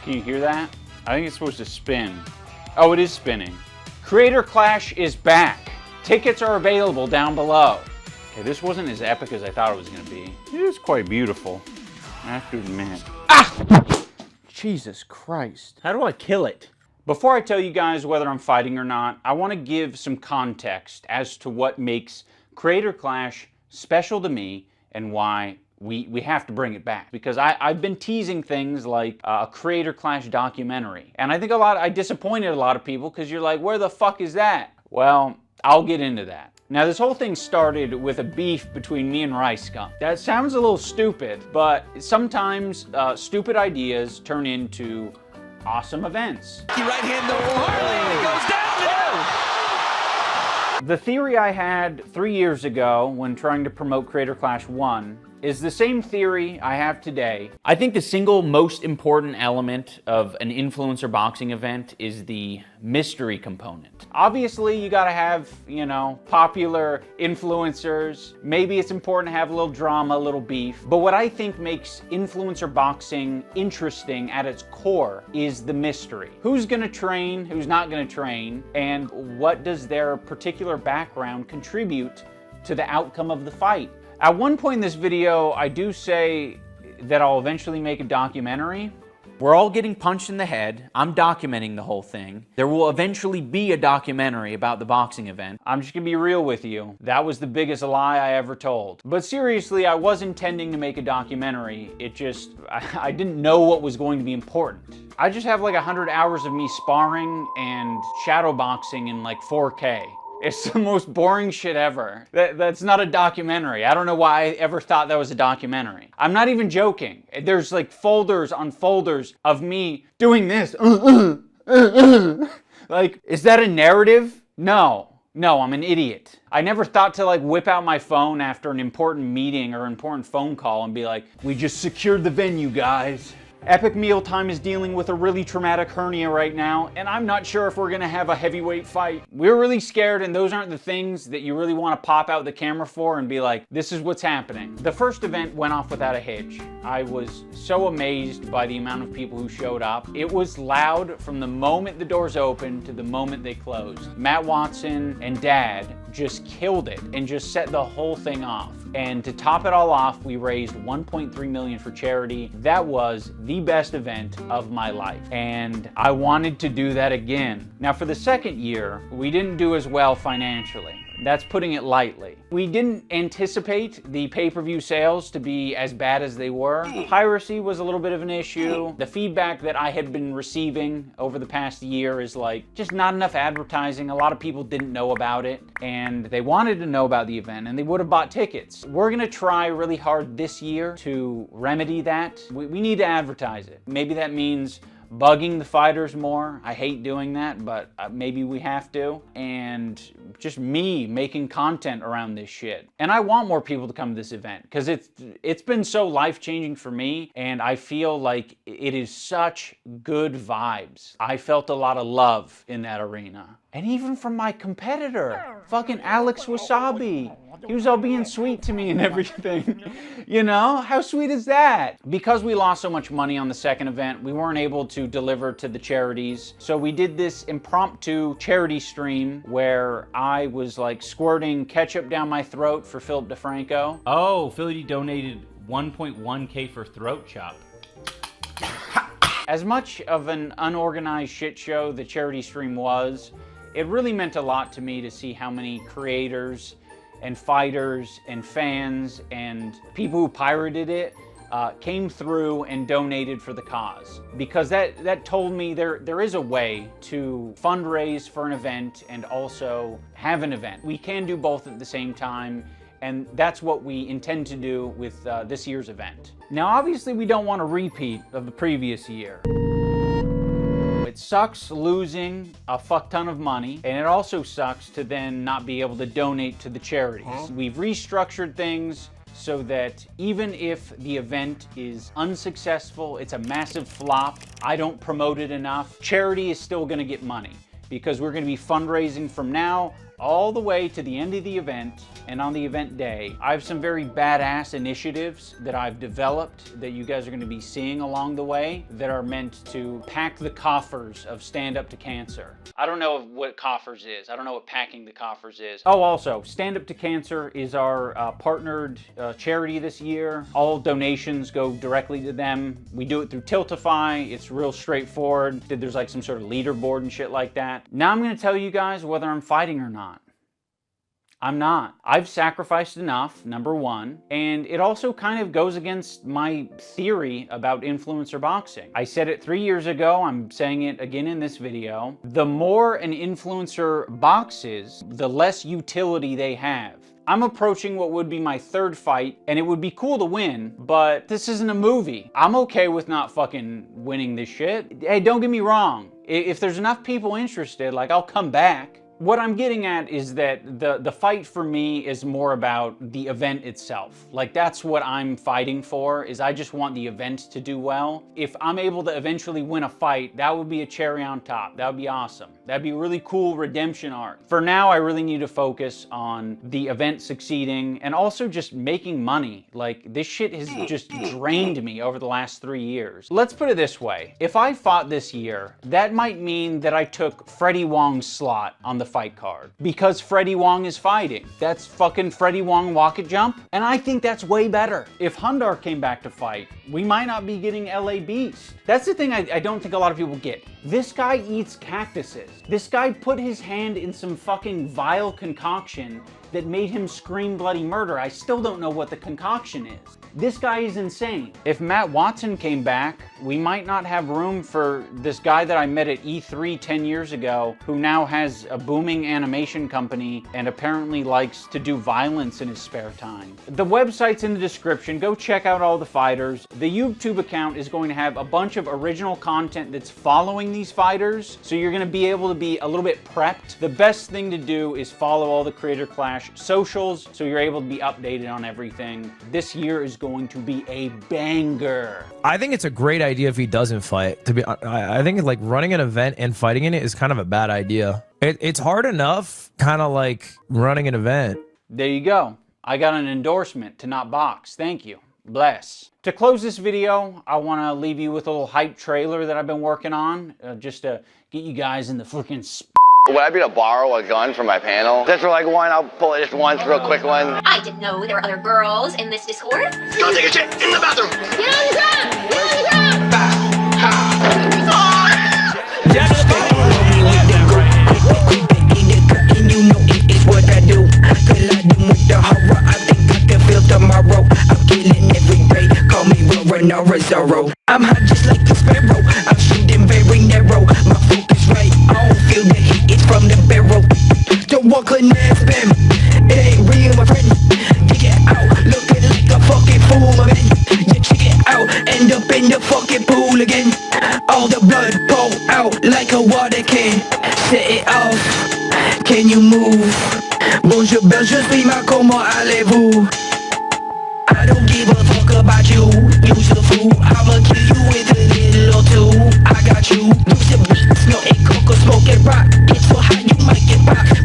Can you hear that? I think it's supposed to spin. Oh, it is spinning. Creator Clash is back. Tickets are available down below. Okay, this wasn't as epic as I thought it was gonna be. It is quite beautiful, I have to admit. Ah! Jesus Christ. How do I kill it? Before I tell you guys whether I'm fighting or not, I want to give some context as to what makes Creator Clash special to me and why we have to bring it back. Because I've been teasing things like a Creator Clash documentary. And I think I disappointed a lot of people because you're like, where the fuck is that? Well, I'll get into that. Now, this whole thing started with a beef between me and RiceGum. That sounds a little stupid, but sometimes stupid ideas turn into awesome events. Right hand to Harley, and it goes down. The theory I had 3 years ago when trying to promote Creator Clash 1 is the same theory I have today. I think the single most important element of an influencer boxing event is the mystery component. Obviously, you gotta have, you know, popular influencers. Maybe it's important to have a little drama, a little beef. But what I think makes influencer boxing interesting at its core is the mystery. Who's gonna train, who's not gonna train, and what does their particular background contribute to the outcome of the fight? At one point in this video, I do say that I'll eventually make a documentary. We're all getting punched in the head. I'm documenting the whole thing. There will eventually be a documentary about the boxing event. I'm just gonna be real with you. That was the biggest lie I ever told. But seriously, I was intending to make a documentary. It just, I didn't know what was going to be important. I just have like 100 hours of me sparring and shadow boxing in like 4K. It's the most boring shit ever. That's not a documentary. I don't know why I ever thought that was a documentary. I'm not even joking. There's like folders on folders of me doing this. Like, is that a narrative? No, I'm an idiot. I never thought to like whip out my phone after an important meeting or important phone call and be like, we just secured the venue, guys. Epic Meal Time is dealing with a really traumatic hernia right now, and I'm not sure if we're gonna have a heavyweight fight. We're really scared, and those aren't the things that you really want to pop out the camera for and be like, this is what's happening. The first event went off without a hitch. I was so amazed by the amount of people who showed up. It was loud from the moment the doors opened to the moment they closed. Matt Watson and Dad just killed it and just set the whole thing off. And to top it all off, we raised $1.3 million for charity. That was the best event of my life, and I wanted to do that again. Now, for the second year, we didn't do as well financially. That's putting it lightly. We didn't anticipate the pay-per-view sales to be as bad as they were. Piracy was a little bit of an issue. The feedback that I had been receiving over the past year is like, just not enough advertising. A lot of people didn't know about it, and they wanted to know about the event, and they would have bought tickets. We're gonna try really hard this year to remedy that. We need to advertise it. Maybe that means bugging the fighters more. I hate doing that, but maybe we have to. And just me making content around this shit. And I want more people to come to this event because it's been so life-changing for me, and I feel like it is such good vibes. I felt a lot of love in that arena. And even from my competitor, fucking Alex Wasabi. He was all being sweet to me and everything. You know, how sweet is that? Because we lost so much money on the second event, we weren't able to deliver to the charities. So we did this impromptu charity stream where I was like squirting ketchup down my throat for Philip DeFranco. Oh, Philly donated 1.1K for Throat Chop. As much of an unorganized shit show the charity stream was, it really meant a lot to me to see how many creators and fighters and fans and people who pirated it came through and donated for the cause. Because that told me there is a way to fundraise for an event and also have an event. We can do both at the same time, and that's what we intend to do with this year's event. Now, obviously, we don't want a repeat of the previous year. It sucks losing a fuck ton of money, and it also sucks to then not be able to donate to the charities. We've restructured things so that even if the event is unsuccessful, it's a massive flop, I don't promote it enough, charity is still gonna get money because we're gonna be fundraising from now all the way to the end of the event. And on the event day, I have some very badass initiatives that I've developed that you guys are going to be seeing along the way that are meant to pack the coffers of Stand Up to Cancer. I don't know what coffers is. I don't know what packing the coffers is. Oh, also, Stand Up to Cancer is our partnered charity this year. All donations go directly to them. We do it through Tiltify. It's real straightforward. There's like some sort of leaderboard and shit like that. Now I'm going to tell you guys whether I'm fighting or not. I'm not. I've sacrificed enough, number one, and it also kind of goes against my theory about influencer boxing. I said it 3 years ago, I'm saying it again in this video. The more an influencer boxes, the less utility they have. I'm approaching what would be my third fight, and it would be cool to win, but this isn't a movie. I'm okay with not fucking winning this shit. Hey, don't get me wrong. If there's enough people interested, like, I'll come back. What I'm getting at is that the fight for me is more about the event itself. Like, that's what I'm fighting for, is I just want the event to do well. If I'm able to eventually win a fight, that would be a cherry on top. That would be awesome. That'd be a really cool redemption arc. For now, I really need to focus on the event succeeding and also just making money. Like, this shit has just drained me over the last 3 years. Let's put it this way. If I fought this year, that might mean that I took Freddie Wong's slot on the fight card because Freddie Wong is fighting. That's fucking Freddie Wong walk it jump, and I think that's way better. If Hundar came back to fight, we might not be getting LA Beast. That's the thing I don't think a lot of people get. This guy eats cactuses. This guy put his hand in some fucking vile concoction that made him scream bloody murder. I still don't know what the concoction is. This guy is insane. If Matt Watson came back, we might not have room for this guy that I met at E3 10 years ago, who now has a booming animation company and apparently likes to do violence in his spare time. The website's in the description. Go check out all the fighters. The YouTube account is going to have a bunch of original content that's following these fighters, so you're going to be able to be a little bit prepped. The best thing to do is follow all the Creator Clash socials, so you're able to be updated on everything. This year is going to be a banger. I think it's a great idea if he doesn't fight. I think like running an event and fighting in it is kind of a bad idea. It's hard enough kind of like running an event. There you go. I got an endorsement to not box. Thank you. Bless. To close this video, I want to leave you with a little hype trailer that I've been working on, just to get you guys in the freaking Would I be to borrow a gun from my panel? Just for like one, I'll pull it just once, real quick one. I didn't know there were other girls in this Discord. Go take a shit in the bathroom! Get on the ground! Get on the ground! I'm hot just like the sparrow. I'm shooting very narrow. My focus right. I don't feel the heat. It's from the barrel. Don't walk like that spam. It ain't real, my friend. Dig it out. Looking like a fucking fool, my man. You check it out. End up in the fucking pool again. All the blood pour out like a water can. Set it off. Can you move? Bonjour, je suis ma comment allez-vous? I don't give a fuck about you. Use the fool. I'ma kill you with a little or two. I got you. Use the beats, no echo, smoke it rock. It's so hot you might get popped.